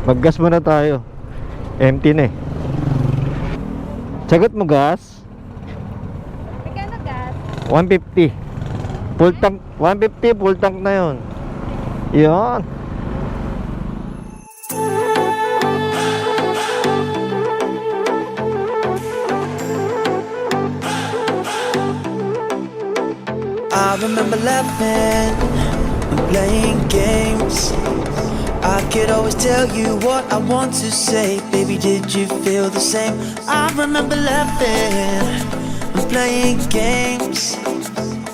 Mag-gas muna tayo. Empty na eh. Sagot mo gas? Magkano gas? 150. Full tank, 150 full tank na yun. Yun. I remember laughing and playing games. I could always tell you what I want to say. Baby, did you feel the same? I remember laughing and playing games.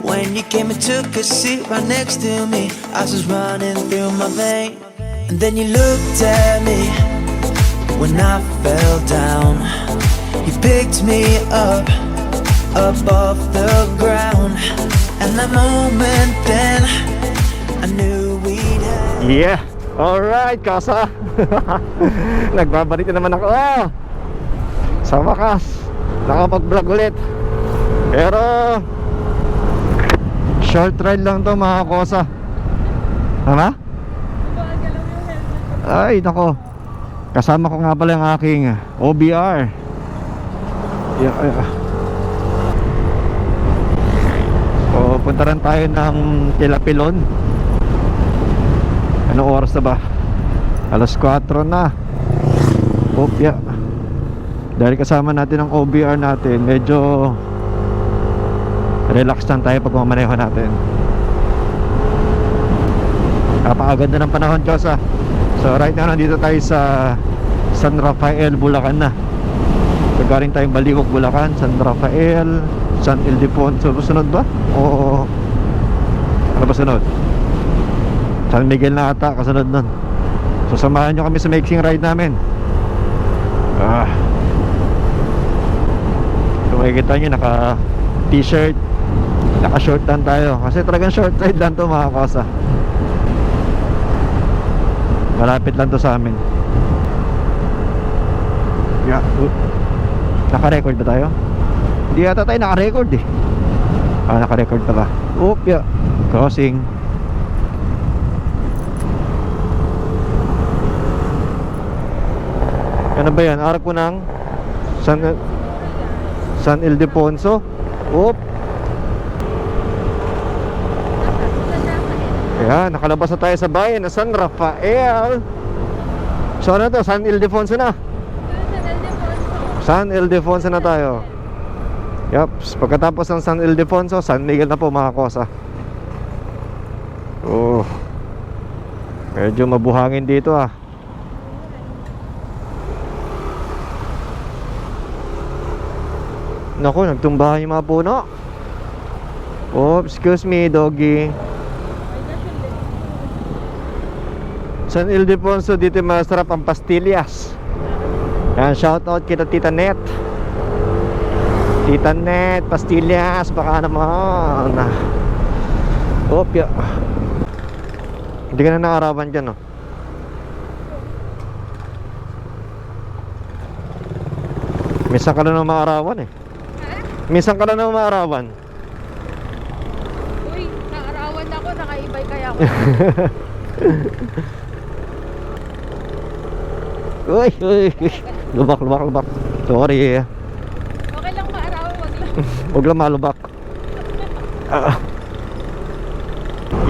When you came and took a seat right next to me, I was running through my veins. And then you looked at me when I fell down. You picked me up above the ground. And that moment then I knew we'd have. Yeah. Alright, kasa. Nagbabalik na naman ako. Sa wakas, nakapag-vlog ulit. Pero short ride lang to mga kosa. Tama? Ay, nako. Kasama ko nga pala yung aking OBR. O, punta rin tayo ng Tilapilon. Anong oras na ba? Alas 4 na. Opya. Dahil kasama natin ang OBR natin, medyo relax lang tayo pag mamaneho natin. Napakaganda ng panahon, Diyosa. So right now nandito tayo sa San Rafael, Bulacan na. So galing tayong Baliwag, Bulacan, San Rafael, San Ildefonso. Sunod ba? O ano ba sunod? San Miguel na ata kasunod nun. So samahan nyo kami sa mixing ride namin. So makikita nyo naka t-shirt, naka short lang tayo. Kasi talagang short ride lang to mga kosa. Malapit lang to sa amin. Yeah. Naka-record ba tayo? Hindi yata tayo naka-record eh. Naka-record pala. Yeah. Crossing. Ano ba yan? Arko ng San Ildefonso. Ayan, nakalabas na tayo sa bayan na San Rafael. So ano to? San Ildefonso na. San Ildefonso na tayo. Yup, pagkatapos ng San Ildefonso, San Miguel na po mga kosa. Medyo mabuhangin dito ah. Naku, nagtumbahan yung mga puno. Excuse me, doggy. San Ildefonso, dito masarap ang pastillas. Yan, shoutout kita Tita Net. Tita Net, pastillas, baka naman. Yeah. Hindi ka na nakarapan dyan, oh. Minsan ka na maarawan eh. Minsan ka na maarawan. Uy, naarawan ako, nakaibay kaya ako. Uy. Lubak. Sorry. Okay lang maarawan, wag lang. Huwag lang malubak.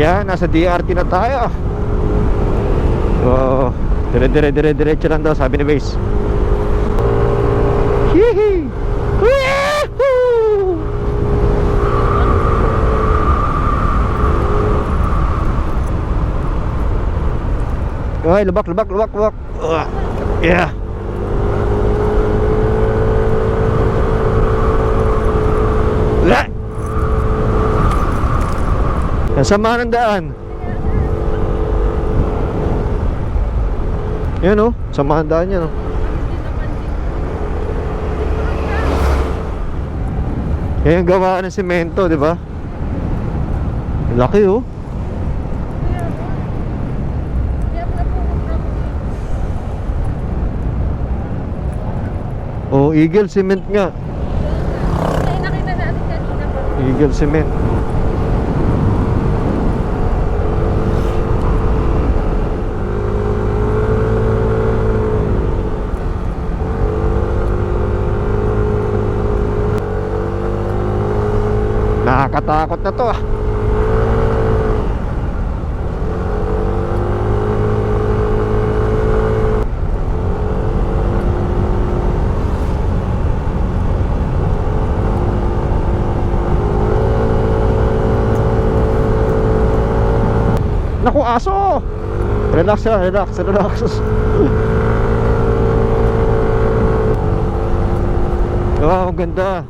Yan, nasa DRT na tayo. Diretso lang daw, sabi ni Base. Hihi! Wahoo! Ay, lubak. Yeah. Sama ng daan. Yan o, sama ng daan yan o. Yan yung gawaan ng semento, di ba? Laki o. Eagle Cement nga. Nakita natin kanina pa. Eagle Cement. Nakakatakot na to ah. Naku, aso! Relax lang, relax, relax. Wow, ang ganda.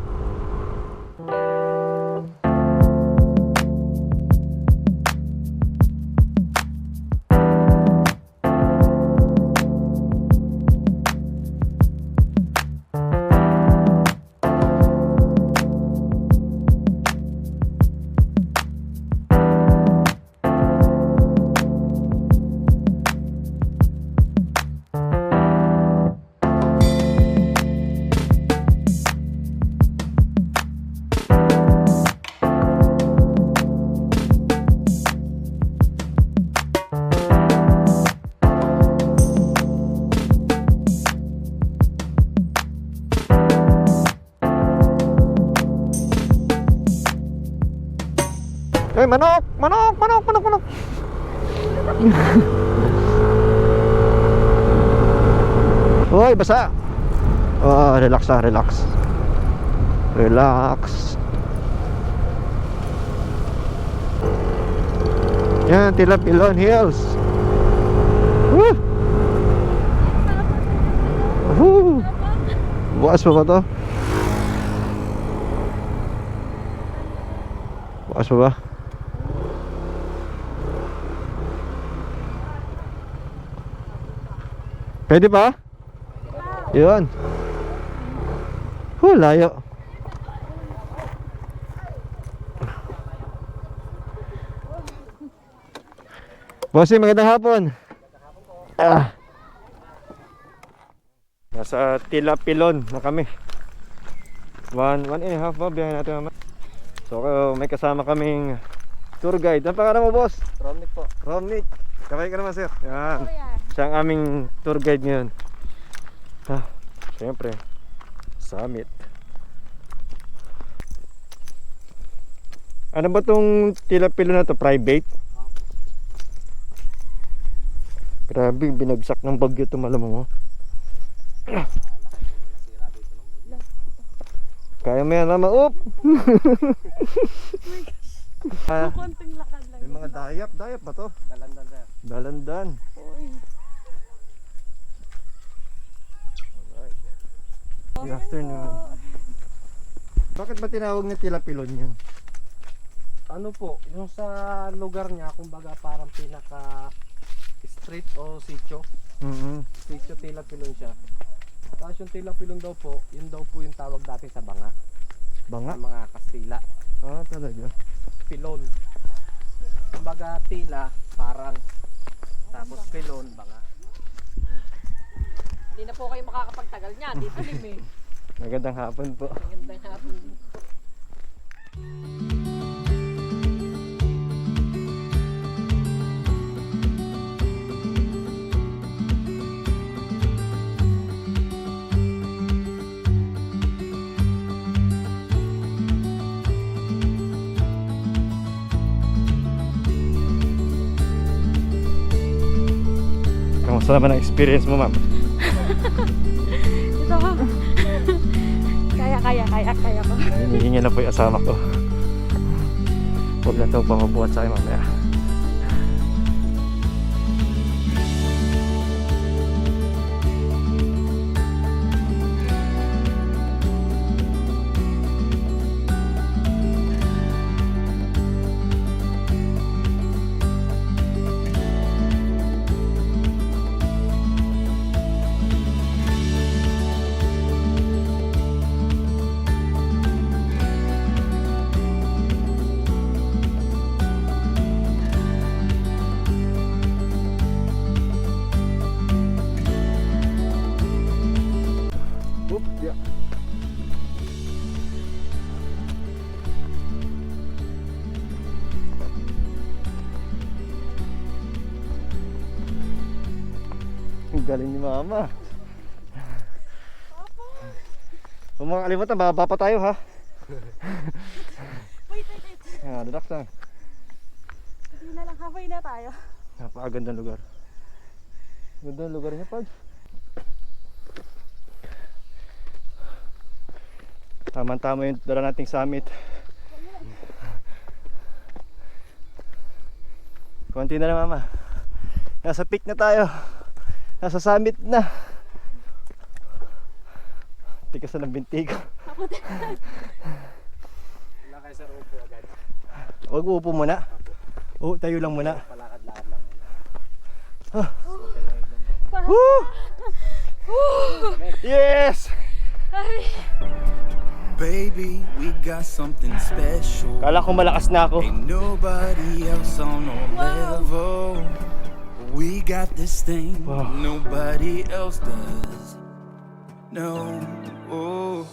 Eh, manok! Manok! Manok! Manok! Manok! Uy, basa! Oh, relax lang, relax. Relax. Yan, Tilapilon Hills. Woo! Woo! Bukas pa ba to? Bukas pa ba? Pwede ba? Yun. Layo. Bossy, magandang hapon. Nasa Tilapilon na kami. One and a half ba biyahe natin naman. So may kasama kaming tour guide. Ang pangalan mo, boss? Romnick po. Romnick. Kamay ka naman, sir. Yan. Kuya. Siya ang aming tour guide ngayon. Siyempre, summit. Ano ba tong Tilapilon na to? Private? Grabe, binagsak ng bagyo ito, malamang mo. Kaya mo yan, mama. Oop! Konting lakad lang. May mga dayap. Dayap ba to? Dalandan sir. Dalandan. Uy. Good afternoon. Bakit ba tinawag na Tilapilon yan? Ano po, yung sa lugar niya, kumbaga parang pinaka street o sitio. Sitio Tilapilon siya. Tapos yung Tilapilon daw po, yun daw po yung tawag dati sa banga. Banga? Ng mga Kastila. Ah, talaga. Pilon. Kumbaga tila, parang. Tapos pilon, banga. Hindi na po kayo makakapagtagal niya. Dito lim eh. Magandang hapon po. Magandang hapon. Kamusta naman ang experience mo, ma'am? Ito ko. Kaya ko. Hinihingi na po yung asama ko. Huwag na ito pamabuhat sa akin mamaya. Ang galing ni mama. Kung makakalimutan, bababa pa tayo ha. Wait. Relax lang. Hindi na lang, halfway na tayo. Napakagandang lugar. Ganda ng lugar niya, Pag. Tama-tama yung dala nating summit. Konti na lang, Mama. Nasa peak na tayo. Nasa summit na. Tikas na ng binti ko. Wala kayo sa upo agad. Huwag uupo muna. Oo, tayo lang muna. Palakad-lakad lang muna. Woo! Yes! Baby, we got something special. Kala ko malakas na ako. Ain't nobody else on our level. We got this thing Wow. nobody else does. No, oh.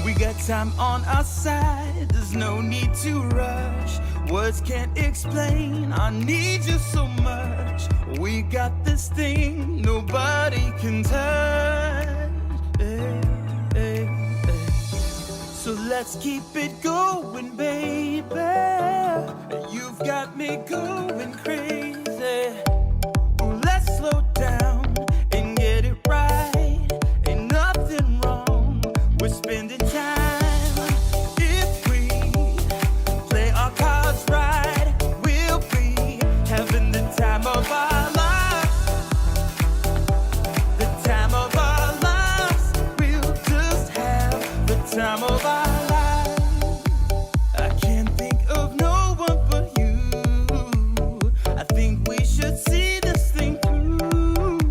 We got time on our side. There's no need to rush. Words can't explain. I need you so much. We got this thing nobody can touch. Hey, hey, hey. So let's keep it going, baby. You've got me going crazy. Let's slow down and get it right. Ain't nothing wrong with spending time. If we play our cards right, we'll be having the time of our lives. The time of our lives. We'll just have the time of our lives. I can't think of no one but you. I think we should see this thing through.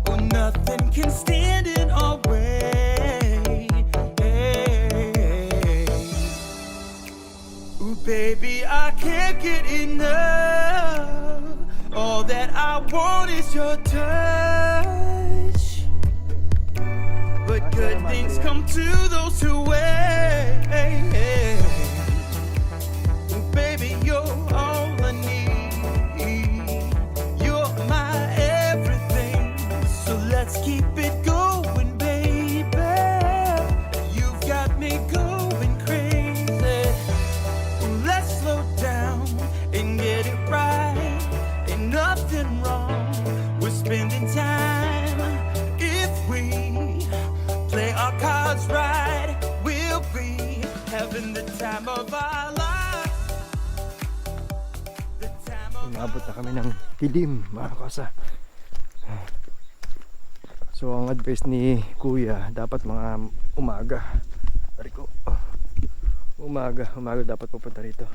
Oh, nothing can stand in our way. Ooh, baby, I can't get enough. All that I want is your touch. But good things come to those who wait. Ooh, baby, you're all I need. You're my everything. So let's keep it going, baby. You've got me going crazy. Let's slow down and get it right. Ain't nothing wrong with spending time. If we play our cards right, we'll be having the time of our lives. The time of Umabot na kami ng dilim, mga kasa. So ang advice ni Kuya, dapat mga umaga. Ariko. Umaga dapat pupunta rito.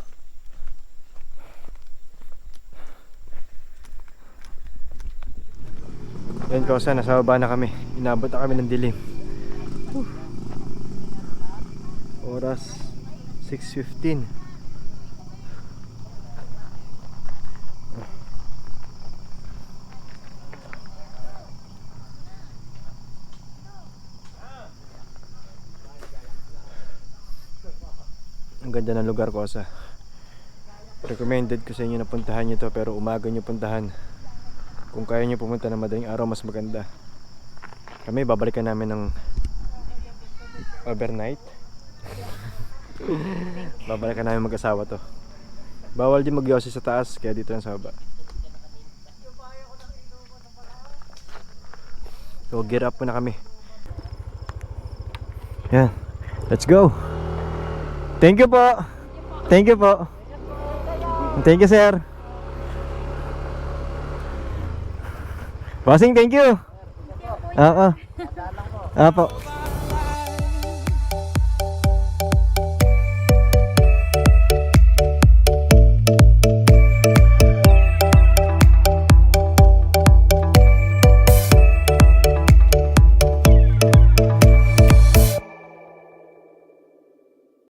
Yan kasa, nasa baba na kami. Inabot na kami ng dilim. Oras 6:15. Ang ganda ng lugar ko sa. Recommended ko sa inyo na puntahan nyo to, pero umaga nyo puntahan. Kung kaya nyo pumunta ng madaling araw, mas maganda. Kami babalikan namin ng overnight. Babalikan namin mag-asawa to. Bawal din mag-yosi sa taas, kaya dito lang sa baba. So gear up muna kami. Yan, let's go. Thank you po. Thank you po. Thank you, sir. Bossing, thank you. Oo. Apo.